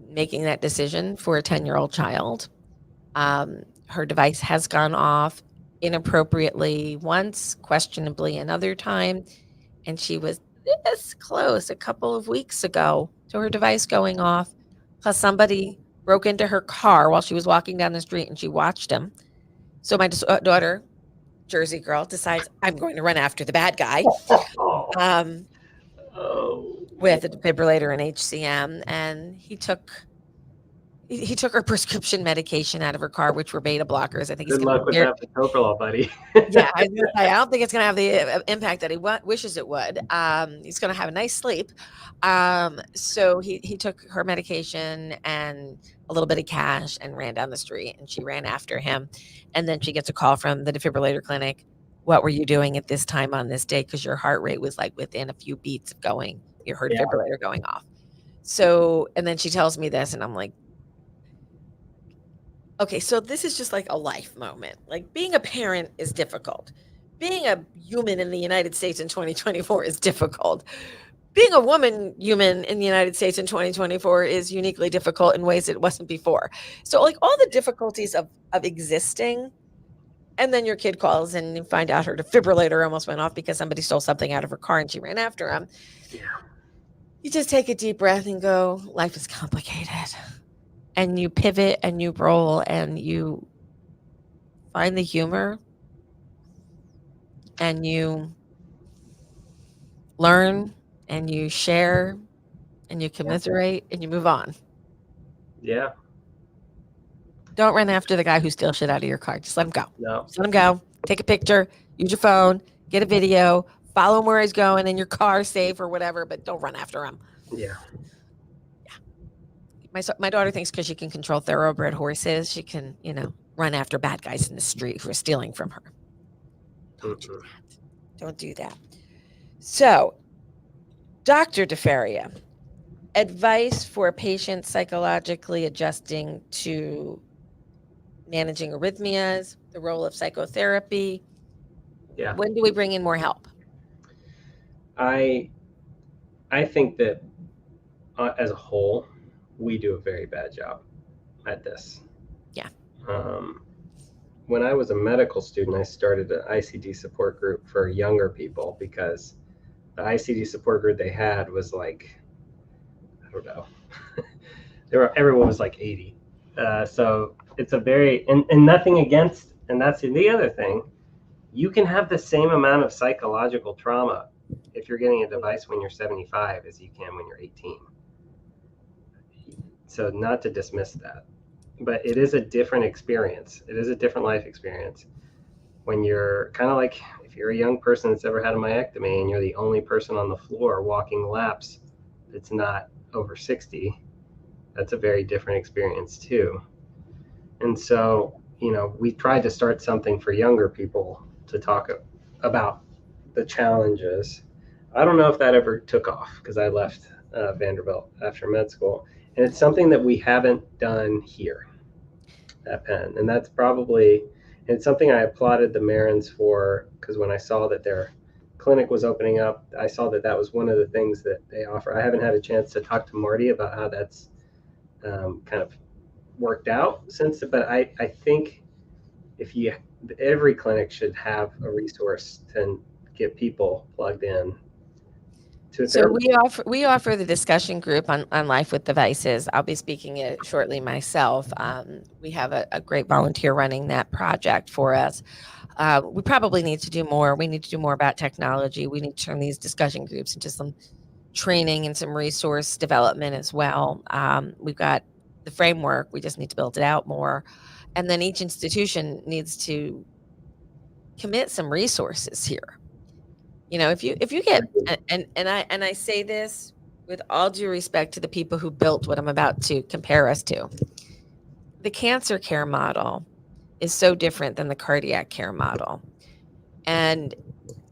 making that decision for a 10-year-old child. Her device has gone off inappropriately once, questionably another time, and she was this close a couple of weeks ago to her device going off. Plus, somebody broke into her car while she was walking down the street, and she watched him. So my daughter, Jersey girl, decides I'm going to run after the bad guy with a defibrillator and HCM, and he took her prescription medication out of her car, which were beta blockers. I think Good luck with that metoprolol, buddy. Yeah, I don't think it's going to have the impact that he wishes it would. He's going to have a nice sleep. So he took her medication and a little bit of cash and ran down the street, and she ran after him. And then she gets a call from the defibrillator clinic. What were you doing at this time on this day? Because your heart rate was like within a few beats of your defibrillator going off. So, and then she tells me this, and I'm like, okay, so this is just like a life moment. Like, being a parent is difficult. Being a human in the United States in 2024 is difficult. Being a human in the United States in 2024 is uniquely difficult in ways it wasn't before. So, like, all the difficulties of existing, and then your kid calls and you find out her defibrillator almost went off because somebody stole something out of her car and she ran after him. Yeah. You just take a deep breath and go, life is complicated. And you pivot and you roll and you find the humor and you learn and you share and you commiserate and you move on. Yeah. Don't run after the guy who steals shit out of your car. Just let him go. No. Just let him go. Take a picture, use your phone, get a video, follow him where he's going in your car, safe or whatever, but don't run after him. Yeah. My daughter thinks because she can control thoroughbred horses, she can, run after bad guys in the street who are stealing from her. Don't do that. Don't do that. So, Dr. DeFeria, advice for patients psychologically adjusting to managing arrhythmias, the role of psychotherapy. Yeah. When do we bring in more help? I think that as a whole, we do a very bad job at this. Yeah. When I was a medical student, I started an ICD support group for younger people, because the ICD support group they had was like, I don't know, everyone was like 80. So it's a very, and nothing against, and that's the other thing, you can have the same amount of psychological trauma if you're getting a device when you're 75 as you can when you're 18. So not to dismiss that, but it is a different experience. It is a different life experience. when you're kind of like, if you're a young person that's ever had a myectomy and you're the only person on the floor walking laps that's not over 60, that's a very different experience too. And so, we tried to start something for younger people to talk about the challenges. I don't know if that ever took off because I left Vanderbilt after med school. And it's something that we haven't done here at Penn. And that's probably, and it's something I applauded the Marins for, because when I saw that their clinic was opening up, I saw that that was one of the things that they offer. I haven't had a chance to talk to Marty about how that's kind of worked out since, but I think if you, every clinic should have a resource to get people plugged in to So therapy. we offer the discussion group on life with devices. I'll be speaking it shortly myself. We have a great volunteer running that project for us. We probably need to do more. We need to do more about technology. We need to turn these discussion groups into some training and some resource development as well. We've got the framework. We just need to build it out more. And then each institution needs to commit some resources here. If you get, and I say this with all due respect to the people who built what I'm about to compare us to, the cancer care model is so different than the cardiac care model. And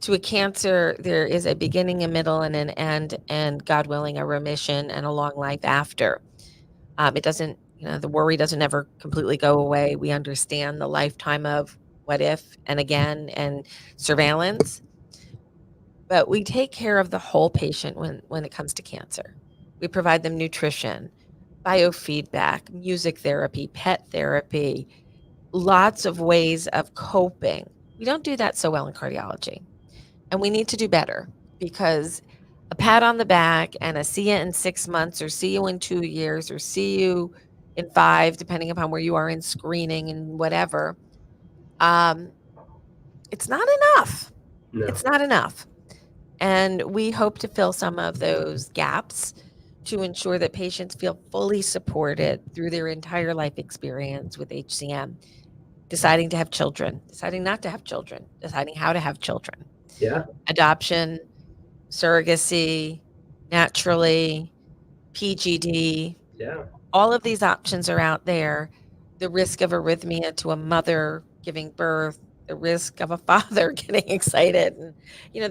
to a cancer, there is a beginning, a middle, and an end, and God willing, a remission and a long life after. It doesn't, the worry doesn't ever completely go away. We understand the lifetime of what if and again and surveillance, but we take care of the whole patient when it comes to cancer. We provide them nutrition, biofeedback, music therapy, pet therapy, lots of ways of coping. We don't do that so well in cardiology. And we need to do better, because a pat on the back and a see you in 6 months or see you in 2 years or see you in 5, depending upon where you are in screening and whatever, um, it's not enough. No. It's not enough. And we hope to fill some of those gaps to ensure that patients feel fully supported through their entire life experience with HCM, deciding to have children, deciding not to have children, deciding how to have children. Yeah. Adoption, surrogacy, naturally, PGD. Yeah. All of these options are out there. The risk of arrhythmia to a mother giving birth, the risk of a father getting excited. And,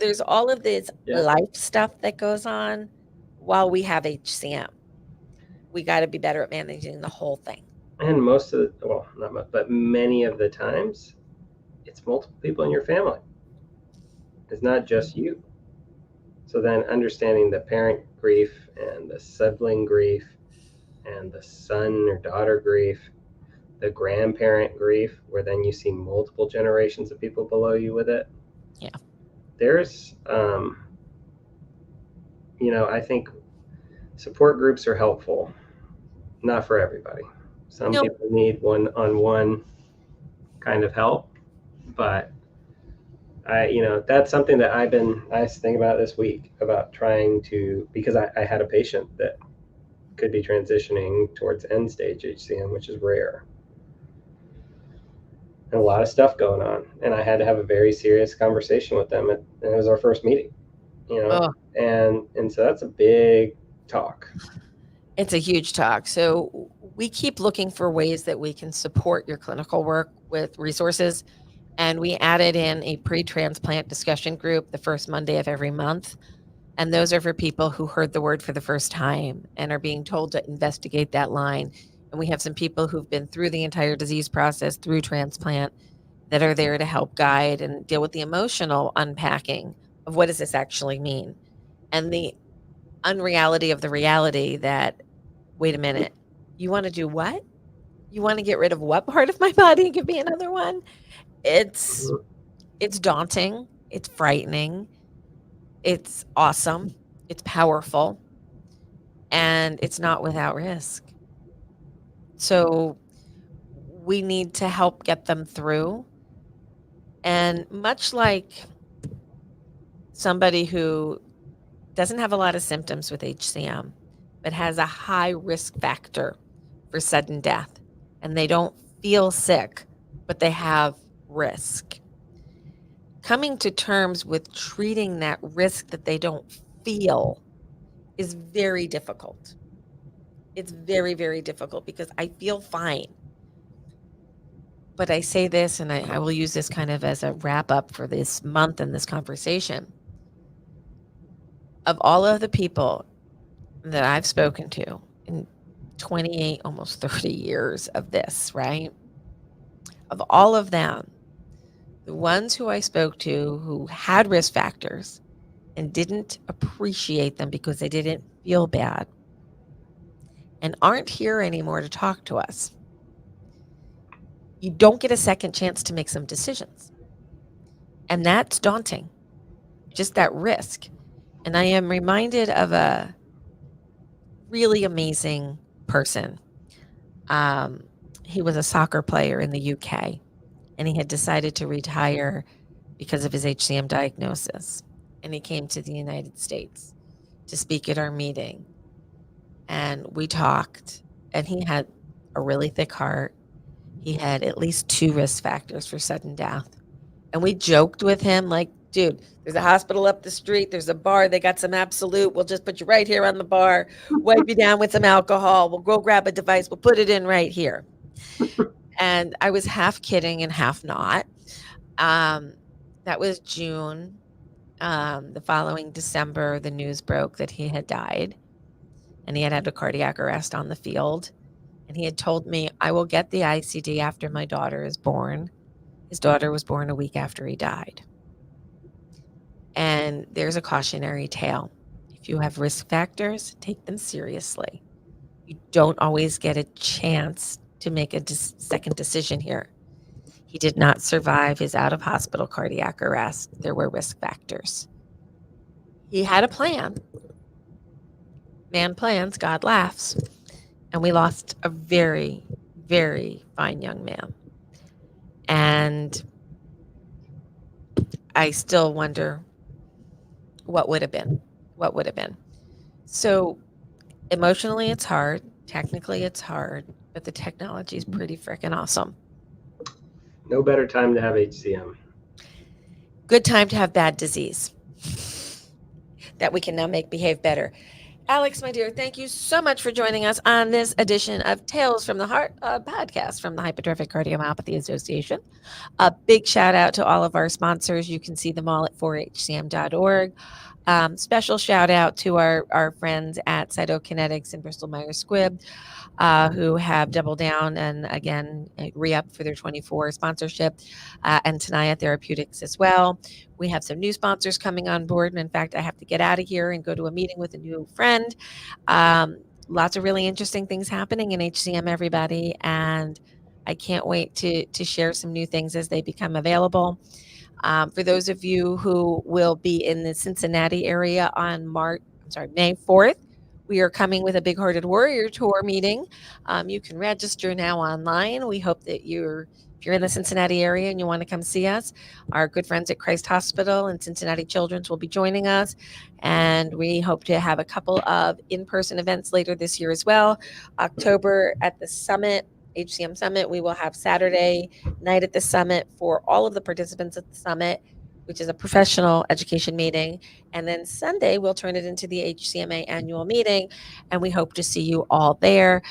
there's all of this life stuff that goes on while we have HCM. We got to be better at managing the whole thing. And most of the, well, not much, but many of the times, it's multiple people in your family. It's not just you. So then understanding the parent grief and the sibling grief and the son or daughter grief, the grandparent grief, where then you see multiple generations of people below you with it. Yeah. There's, I think support groups are helpful, not for everybody. Some people need one-on-one kind of help, but that's something that I was thinking about this week, about trying to, because I had a patient that could be transitioning towards end stage HCM, which is rare. And a lot of stuff going on. And I had to have a very serious conversation with them. And it was our first meeting, and so that's a big talk. It's a huge talk. So we keep looking for ways that we can support your clinical work with resources. And we added in a pre-transplant discussion group the first Monday of every month. And those are for people who heard the word for the first time and are being told to investigate that line. And we have some people who've been through the entire disease process through transplant that are there to help guide and deal with the emotional unpacking of what does this actually mean, and the unreality of the reality that, wait a minute, you want to do what? You want to get rid of what part of my body and give me another one? It's daunting. It's frightening. It's awesome. It's powerful. And it's not without risk. So we need to help get them through. And much like somebody who doesn't have a lot of symptoms with HCM, but has a high risk factor for sudden death, and they don't feel sick, but they have risk. coming to terms with treating that risk that they don't feel is very difficult. It's very, very difficult because I feel fine. But I say this, and I will use this kind of as a wrap up for this month and this conversation. Of all of the people that I've spoken to in 28, almost 30 years of this, right? Of all of them, the ones who I spoke to who had risk factors and didn't appreciate them because they didn't feel bad and aren't here anymore to talk to us, you don't get a second chance to make some decisions. And that's daunting, just that risk. And I am reminded of a really amazing person. He was a soccer player in the UK, and he had decided to retire because of his HCM diagnosis. And he came to the United States to speak at our meeting. And we talked, and he had a really thick heart. He had at least 2 risk factors for sudden death. And we joked with him like, dude, there's a hospital up the street. There's a bar. They got some Absolute. We'll just put you right here on the bar, wipe you down with some alcohol. We'll go grab a device. We'll put it in right here. And I was half kidding and half not. That was June. The following December, the news broke that he had died, and he had had a cardiac arrest on the field. And he had told me, I will get the ICD after my daughter is born. His daughter was born a week after he died. And there's a cautionary tale. If you have risk factors, take them seriously. You don't always get a chance to make a second decision here. He did not survive his out-of-hospital cardiac arrest. There were risk factors. He had a plan. Man plans, God laughs. And we lost a very, very fine young man. And I still wonder what would have been. What would have been. So emotionally, it's hard. Technically, it's hard. But the technology is pretty freaking awesome. No better time to have HCM. Good time to have bad disease that we can now make behave better. Alex, my dear, thank you so much for joining us on this edition of Tales from the Heart, a podcast from the Hypertrophic Cardiomyopathy Association. A big shout out to all of our sponsors. You can see them all at 4hcm.org. Special shout out to our friends at Cytokinetics and Bristol Myers Squibb, who have doubled down and again re-up for their 24 sponsorship, and Tenaya Therapeutics as well. We have some new sponsors coming on board, and in fact, I have to get out of here and go to a meeting with a new friend. Lots of really interesting things happening in HCM, everybody, and I can't wait to share some new things as they become available. For those of you who will be in the Cincinnati area on May 4th, we are coming with a Big Hearted Warrior Tour meeting. You can register now online. We hope that if you're in the Cincinnati area and you want to come see us, our good friends at Christ Hospital and Cincinnati Children's will be joining us. And we hope to have a couple of in-person events later this year as well. October at the Summit, HCM Summit, we will have Saturday night at the Summit for all of the participants at the Summit, which is a professional education meeting. And then Sunday, we'll turn it into the HCMA annual meeting, and we hope to see you all there.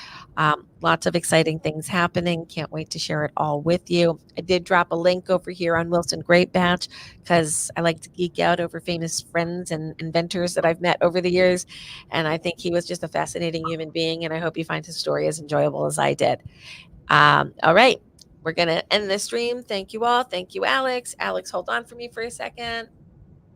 Lots of exciting things happening. Can't wait to share it all with you. I did drop a link over here on Wilson Great Batch because I like to geek out over famous friends and inventors that I've met over the years. And I think he was just a fascinating human being, and I hope you find his story as enjoyable as I did. All right. We're going to end this stream. Thank you all. Thank you, Alex. Alex, hold on for me for a second.